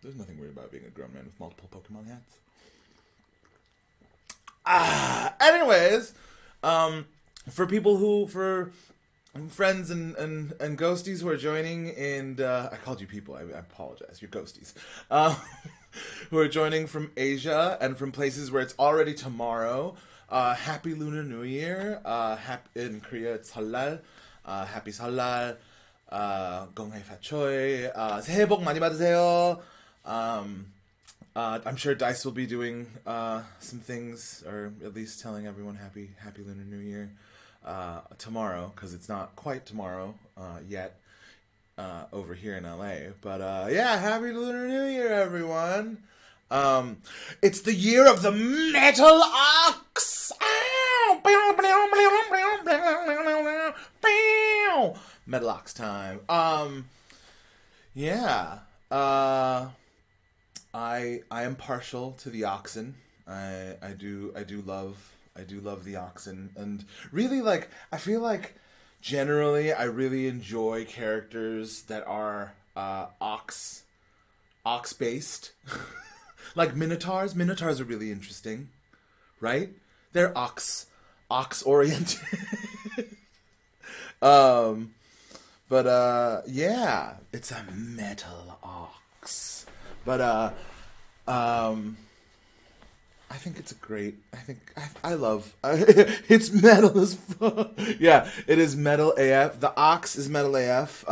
There's nothing weird about being a grown man with multiple Pokemon hats. Anyways, for people for friends and ghosties who are joining, and I called you people. I apologize. You're ghosties. Who are joining from Asia and from places where it's already tomorrow. Happy Lunar New Year. In Korea, it's Seollal. Happy Seollal. Gonghae Fatchoy. 새해 복 많이 받으세요. I'm sure Dice will be doing some things, or at least telling everyone Happy Lunar New Year tomorrow, because it's not quite tomorrow yet over here in LA. But yeah, Happy Lunar New Year, everyone. It's the year of the metal ox. Metal ox time. Yeah. I am partial to the oxen. I do love the oxen, and really, like, I feel like generally I really enjoy characters that are ox based. Like minotaurs. Minotaurs are really interesting, right? They're ox oriented. Yeah, it's a metal ox. But I think it's a great. I love. It's metal as fuck. Yeah, it is metal AF. The ox is metal AF.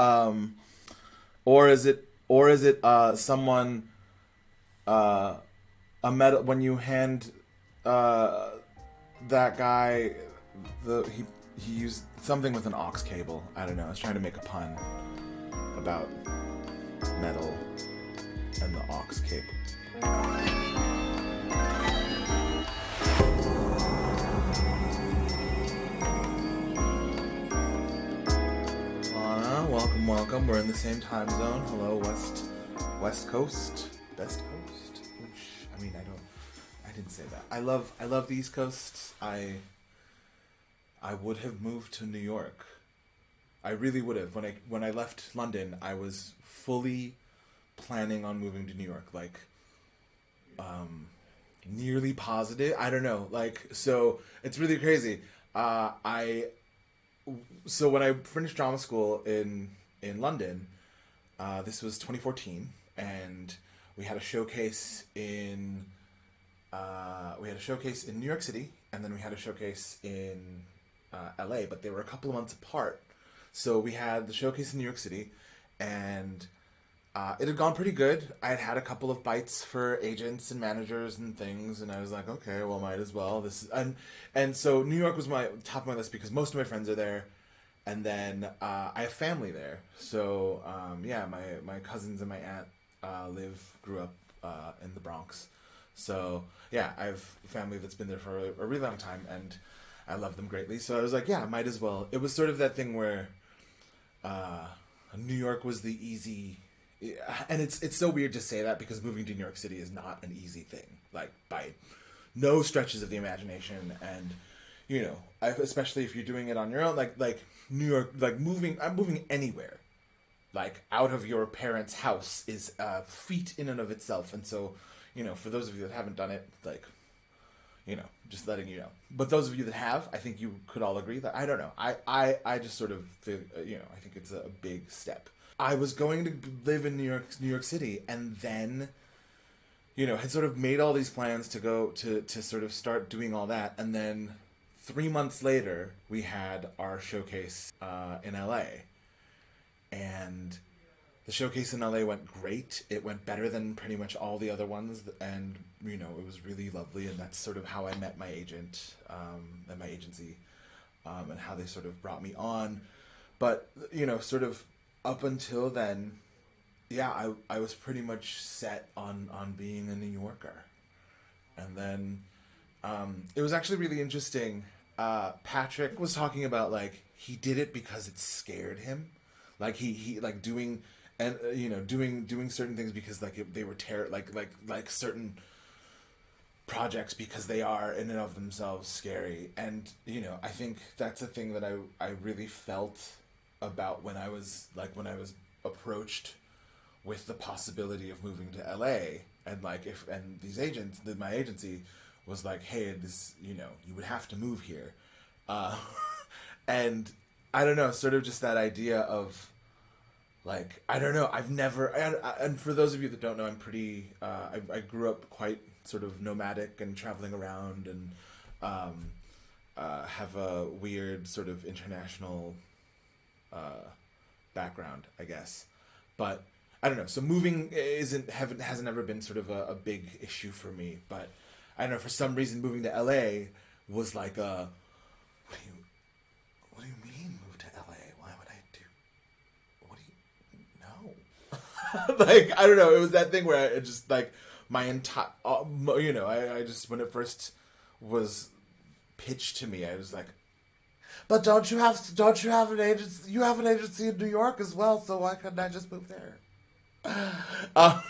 Or is it someone a metal, when you hand that guy he used something with an aux cable. I don't know. I was trying to make a pun about metal and the aux cable. Lana, welcome. We're in the same time zone. Hello, West Coast, Best Coast. Which, I mean, I didn't say that. I love the East Coast. I would have moved to New York. I really would have. When I left London, I was fully planning on moving to New York. Like, nearly positive. I don't know. Like, so it's really crazy. So when I finished drama school in London, this was 2014, and we had a showcase in New York City, and then we had a showcase in LA, but they were a couple of months apart. So we had the showcase in New York City, and it had gone pretty good. I had had a couple of bites for agents and managers and things, and I was like, okay, well, might as well. And so New York was my top of my list because most of my friends are there, and then I have family there. So yeah, my cousins and my aunt grew up in the Bronx. So yeah, I have family that's been there for a really long time, and I love them greatly. So I was like, yeah, might as well. It was sort of that thing where New York was the easy. And it's so weird to say that because moving to New York City is not an easy thing, like by no stretches of the imagination. And you know, especially if you're doing it on your own, like New York, like I'm moving anywhere, like out of your parents' house is a feat in and of itself. And so, you know, for those of you that haven't done it, like, you know, just letting you know. But those of you that have, I think you could all agree that, I don't know, I just sort of feel, you know, I think it's a big step. I was going to live in New York City, and then, you know, had sort of made all these plans to go to sort of start doing all that, and then 3 months later we had our showcase in LA, and the showcase in LA went great. It went better than pretty much all the other ones, and you know, it was really lovely, and that's sort of how I met my agent and my agency, and how they sort of brought me on. But you know, sort of up until then, yeah, I was pretty much set on being a New Yorker. And then it was actually really interesting. Patrick was talking about, like, he did it because it scared him. Like he like doing, and you know, doing certain things because like they were like certain projects because they are in and of themselves scary. And you know, I think that's a thing that I really felt about when I was approached with the possibility of moving to LA, and like and these agents, my agency was like, hey, this, you know, you would have to move here, uh, and I don't know, sort of just that idea of like, I don't know, I've never, and for those of you that don't know, I'm pretty, I grew up quite sort of nomadic and traveling around, and um, have a weird sort of international background, I guess. But I don't know. So moving hasn't ever been sort of a big issue for me. But I don't know. For some reason, moving to LA was like a what do you mean move to LA? Why would I do? What do you no? Like, I don't know. It was that thing where I just like my entire you know, I just, when it first was pitched to me, I was like, but don't you have an agency? You have an agency in New York as well, so why couldn't I just move there? Uh,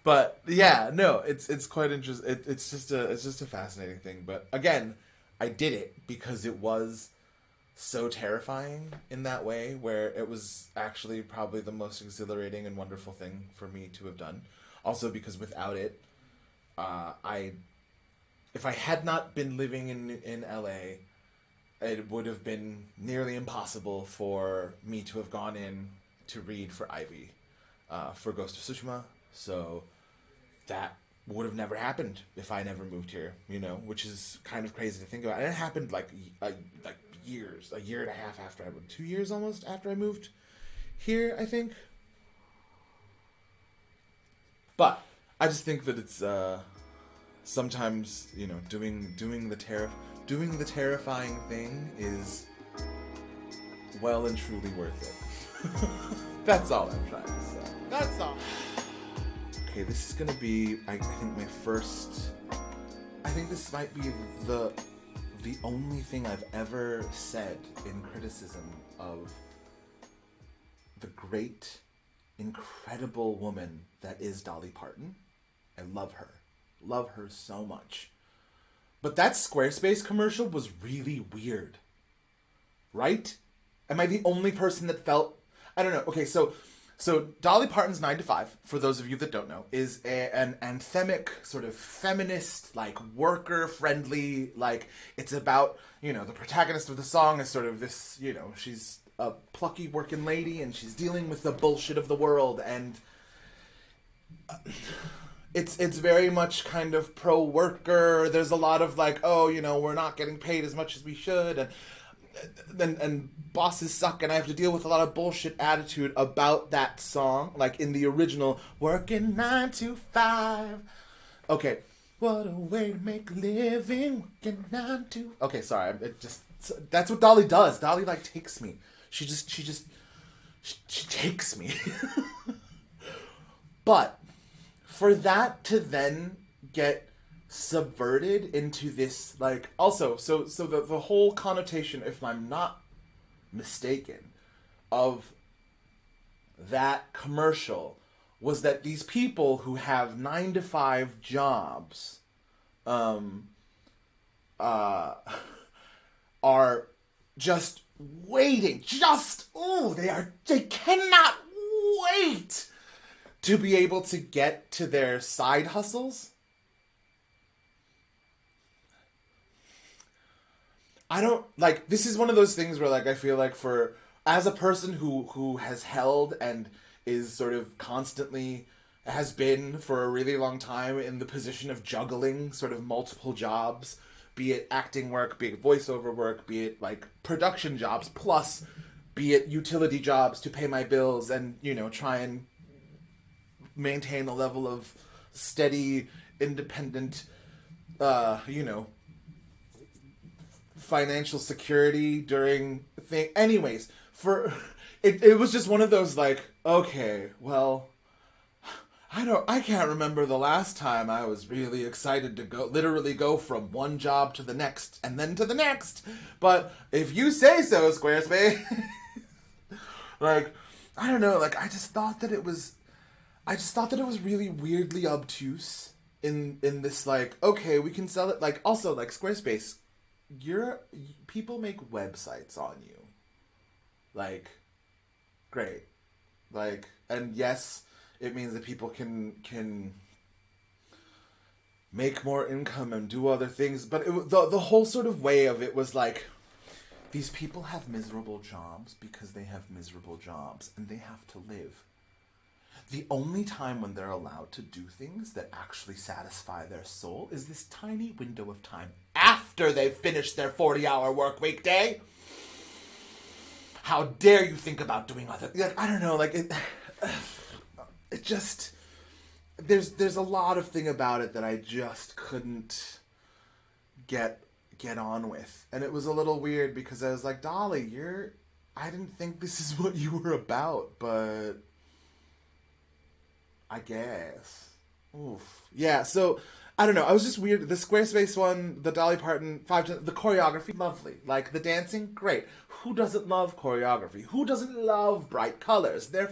but yeah, no, it's quite interesting. It's just a fascinating thing. But again, I did it because it was so terrifying in that way, where it was actually probably the most exhilarating and wonderful thing for me to have done. Also because without it, I if I had not been living in LA, it would have been nearly impossible for me to have gone in to read for Ivy, for Ghost of Tsushima. So that would have never happened if I never moved here, you know, which is kind of crazy to think about. And it happened like years, a year and a half after I moved, 2 years almost after I moved here, I think. But I just think that it's sometimes, you know, doing the terrifying thing is well and truly worth it. That's all I'm trying to say. That's all. Okay, this is gonna be, I think, my first. I think this might be the only thing I've ever said in criticism of the great, incredible woman that is Dolly Parton. I love her. Love her so much. But that Squarespace commercial was really weird. Right? Am I the only person that felt... I don't know. Okay, so Dolly Parton's 9 to 5, for those of you that don't know, is an anthemic, sort of feminist, like, worker-friendly, like, it's about, you know, the protagonist of the song is sort of this, you know, she's a plucky working lady, and she's dealing with the bullshit of the world, and... It's very much kind of pro-worker. There's a lot of like, oh, you know, we're not getting paid as much as we should, and bosses suck, and I have to deal with a lot of bullshit attitude about that song, like in the original, working 9 to 5. Okay, what a way to make a living, working 9 to... Okay, sorry, that's what Dolly does. Dolly, like, takes me. She takes me. But... for that to then get subverted into this, like, also, so the whole connotation, if I'm not mistaken, of that commercial was that these people who have 9 to 5 jobs, are just waiting, they cannot wait to be able to get to their side hustles. I don't, like, this is one of those things where, like, I feel like as a person who has held and is sort of constantly, has been for a really long time in the position of juggling sort of multiple jobs, be it acting work, be it voiceover work, be it, like, production jobs, plus be it utility jobs to pay my bills and, you know, try and maintain a level of steady, independent, you know, financial security during thing. Anyways, it was just one of those like, okay, well, I can't remember the last time I was really excited to literally go from one job to the next and then to the next. But if you say so, Squarespace. Like, I don't know, like, I just thought that it was really weirdly obtuse in this, like, okay, we can sell it. Like, also, like, Squarespace, people make websites on you. Like, great. Like, and yes, It means that people can make more income and do other things. But the whole sort of way of it was like, these people have miserable jobs because they have miserable jobs and they have to live. The only time when they're allowed to do things that actually satisfy their soul is this tiny window of time after they've finished their 40-hour work week day. How dare you think about doing other... Like, I don't know, like, it just... There's a lot of thing about it that I just couldn't get on with. And it was a little weird because I was like, Dolly, I didn't think this is what you were about, but I guess. Oof. Yeah, so I don't know. I was just weird. The Squarespace one, the Dolly Parton, the choreography, lovely. Like, the dancing, great. Who doesn't love choreography? Who doesn't love bright colors? They're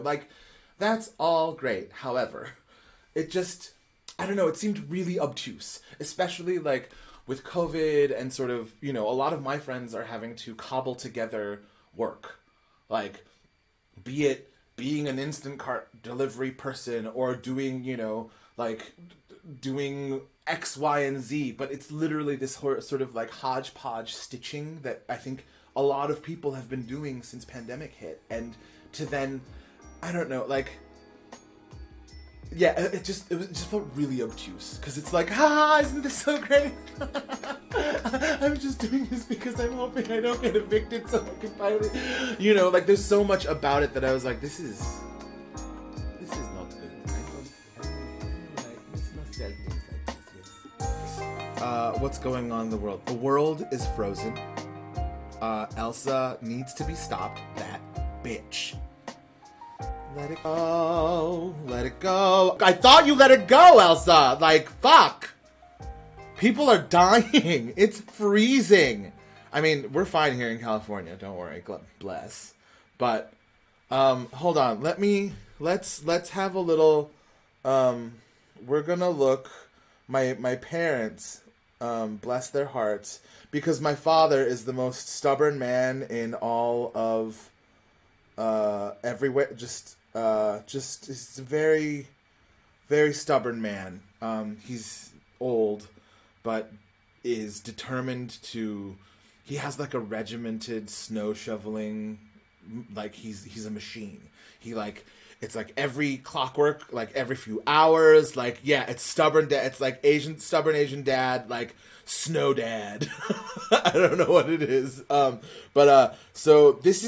like, that's all great. However, it just, I don't know, it seemed really obtuse. Especially, like, with COVID and sort of, a lot of my friends are having to cobble together work. Like, be it being an instant cart delivery person or doing, like, doing X, Y, and Z. But it's literally this sort of, like, hodgepodge stitching that I think a lot of people have been doing since pandemic hit. And to then, I don't know, like... Yeah, it just felt really obtuse. Because it's like, isn't this so great? I'm just doing this because I'm hoping I don't get evicted so I can finally... like, there's so much about it that I was like, this is not good. I don't let's not sell things like this. What's going on in the world? The world is frozen. Elsa needs to be stopped. That bitch. Let it go. Let it go. I thought you let it go, Elsa. Like, fuck. People are dying. It's freezing. I mean, we're fine here in California. Don't worry. Bless. But, hold on. Let's have a little, we're gonna look, my parents, bless their hearts, because my father is the most stubborn man in all of, everywhere. Just he's a very, very stubborn man. He's old, but is determined to, he has like a regimented snow shoveling, like he's a machine. He like, it's like every clockwork, like every few hours, like, yeah, it's stubborn it's like stubborn Asian dad, like snow dad. I don't know what it is. So this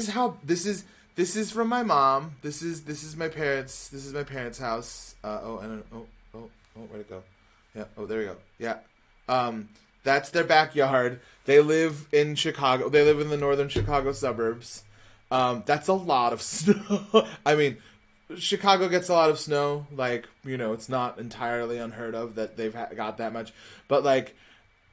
is from my mom. This is my parents. This is my parents' house. Where'd it go? Yeah. Oh, there we go. Yeah. That's their backyard. They live in Chicago. They live in the northern Chicago suburbs. That's a lot of snow. I mean, Chicago gets a lot of snow. Like, it's not entirely unheard of that they've got that much. But, like,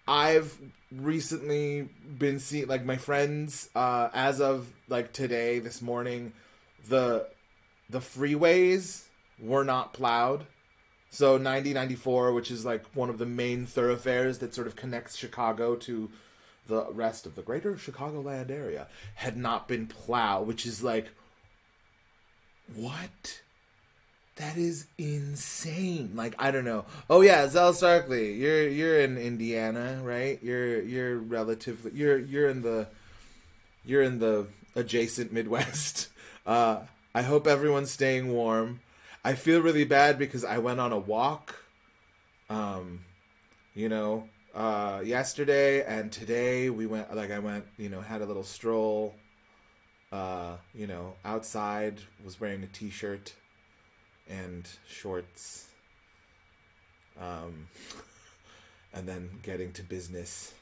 I've recently been seeing, like, my friends, as of, like, today, this morning, the freeways were not plowed. So 90-94, which is, like, one of the main thoroughfares that sort of connects Chicago to the rest of the greater Chicagoland area, had not been plowed, which is, like, what? That is insane. Like, I don't know. Oh yeah, Zell Starkley, you're in Indiana, right? You're relatively you're in the adjacent Midwest. I hope everyone's staying warm. I feel really bad because I went on a walk, yesterday and today I went, had a little stroll, outside, was wearing a t-shirt and shorts, and then getting to business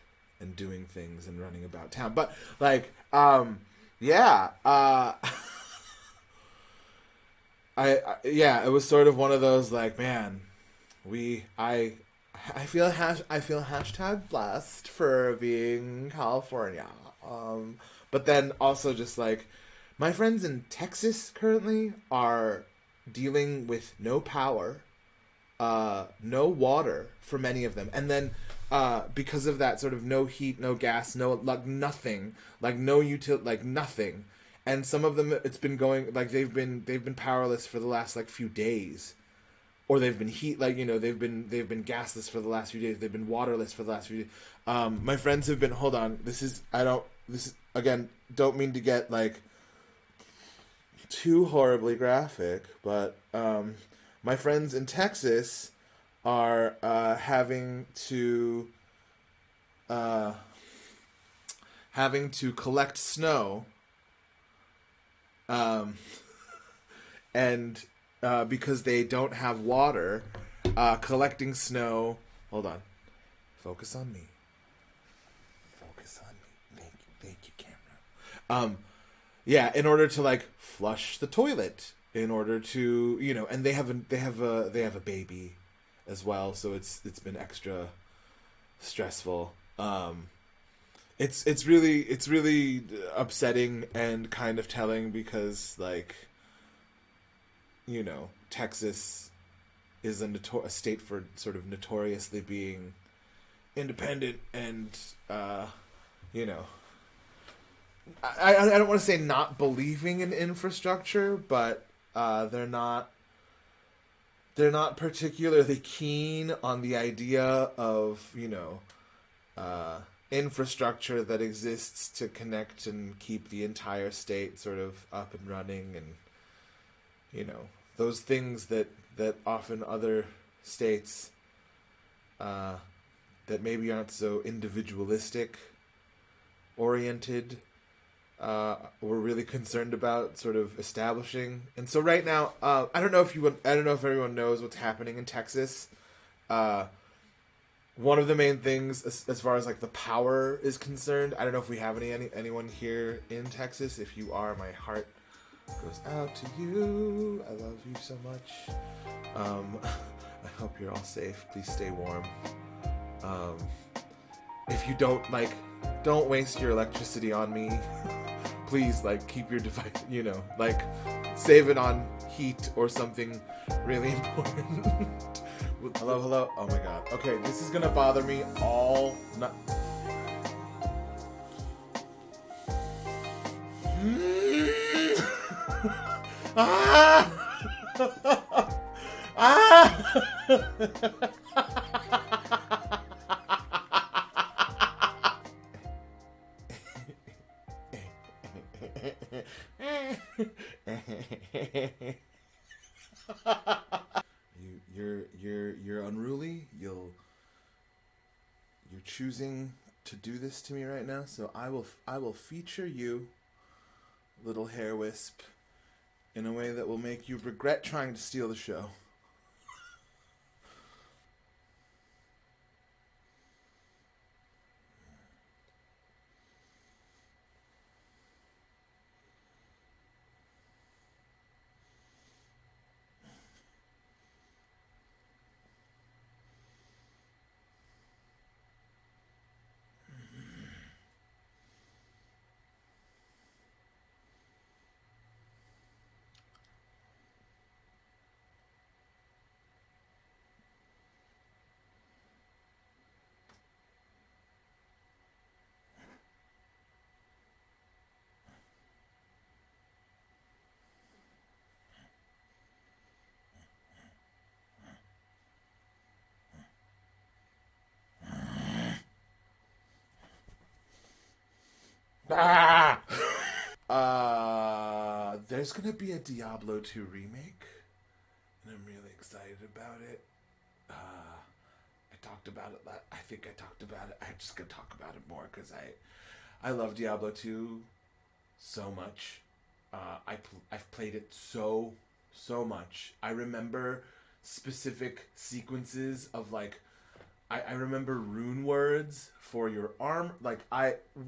and doing things and running about town. But, like, it was sort of one of those, like, man, I feel hashtag blessed for being California. But then also just, like, my friends in Texas currently are dealing with no power, no water for many of them. And then, because of that, sort of no heat, no gas, no, like, nothing, like, no nothing. and some of them it's been going like they've been powerless for the last like few days, or they've been heat like they've been gasless for the last few days. They've been waterless for the last few days. My friends have been. Hold on, this is again. Don't mean to get like too horribly graphic, but my friends in Texas are uh, having to collect snow, um, and because they don't have water, collecting snow. Hold on, focus on me. Focus on me. Thank you, camera. Yeah, in order to like flush the toilet, in order to and they have a baby as well, so it's been extra stressful. It's really upsetting and kind of telling because like Texas is a state for sort of notoriously being independent and you know I don't want to say not believing in infrastructure, but they're not particularly keen on the idea of infrastructure that exists to connect and keep the entire state sort of up and running, and those things that often other states that maybe aren't so individualistic oriented we're really concerned about sort of establishing. And so right now, I don't know if everyone knows what's happening in Texas. One of the main things as far as like the power is concerned, I don't know if we have anyone here in Texas. If you are, my heart goes out to you. I love you so much. I hope you're all safe. Please stay warm. If you don't waste your electricity on me. Please, keep your device, save it on heat or something really important. Hello, hello. Oh my god. Okay, this is gonna bother me all night. You're unruly. You're choosing to do this to me right now, so I will feature you, little hair wisp, in a way that will make you regret trying to steal the show. Ah! There's gonna be a Diablo 2 remake, and I'm really excited about it. I talked about it. I think I talked about it. I'm just gonna talk about it more because I love Diablo 2 so much. I've played it so much. I remember specific sequences of I remember rune words for your arm.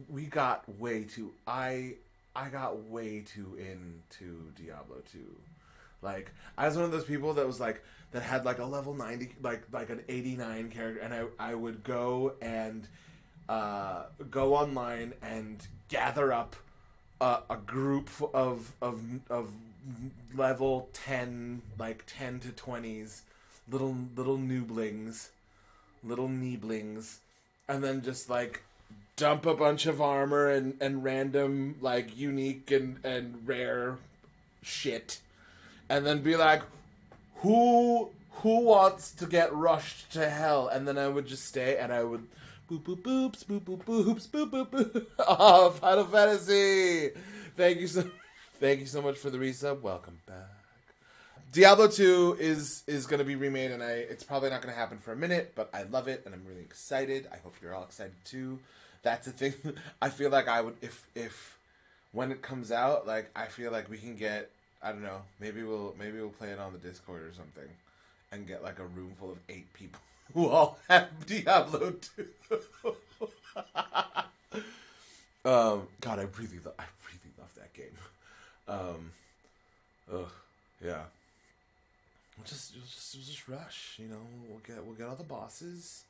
We got way too I got way too into Diablo 2. I was one of those people that was that had a level 90 an 89 character, and I would go and go online and gather up a group of level 10 10 to 20s little nooblings, little neeblings, and then just dump a bunch of armor and random, like, unique and rare shit, and then be like, who wants to get rushed to hell? And then I would just stay and I would boop boop boops boop boop boops boop boop boop. Oh, Final Fantasy! Thank you so much for the resub. Welcome back. Diablo 2 is going to be remade, and it's probably not going to happen for a minute, but I love it and I'm really excited. I hope you're all excited too. That's the thing. I feel like I would, if when it comes out, like, I feel like we can get, I don't know, maybe we'll play it on the Discord or something, and get like a room full of 8 people who all have Diablo 2. God, I really love that game. Yeah. We'll just rush, you know. We'll get all the bosses,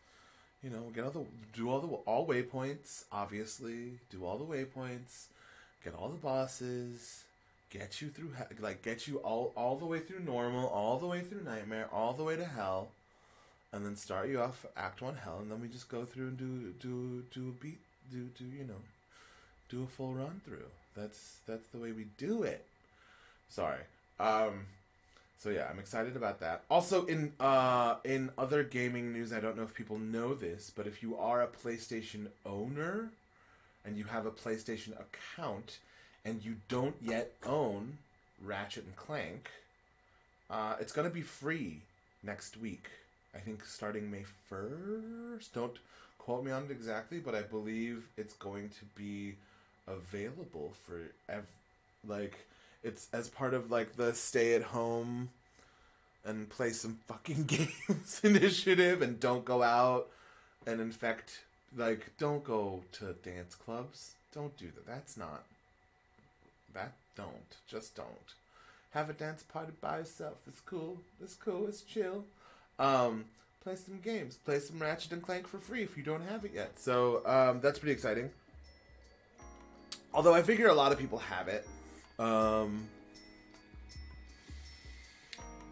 you know. We'll all waypoints, obviously. Do all the waypoints, get all the bosses, get you through, like, get you all the way through normal, all the way through nightmare, all the way to hell, and then start you off Act 1 hell, and then we just go through and do a full run through. That's the way we do it. Sorry. So yeah, I'm excited about that. Also, in other gaming news, I don't know if people know this, but if you are a PlayStation owner and you have a PlayStation account and you don't yet own Ratchet and Clank, it's going to be free next week. I think starting May 1st. Don't quote me on it exactly, but I believe it's going to be available for it's as part of like the stay at home and play some fucking games initiative, and don't go out and infect, like, don't go to dance clubs. Don't do that. Just don't. Have a dance party by yourself. It's cool. It's chill. Play some games. Play some Ratchet and Clank for free if you don't have it yet. So, that's pretty exciting. Although I figure a lot of people have it.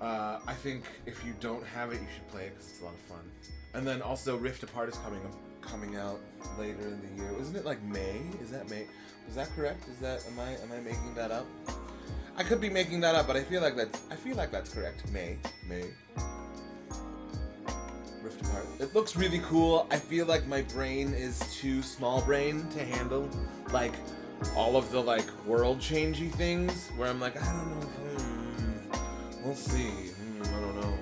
I think if you don't have it, you should play it because it's a lot of fun. And then also Rift Apart is coming out later in the year. Isn't it like May? Is that May? Was that correct? Am I making that up? I could be making that up, but I feel like that's correct. May. Rift Apart. It looks really cool. I feel like my brain is too small brain to handle, like, all of the, like, world-changey things, where I'm like, I don't know, we'll see, I don't know.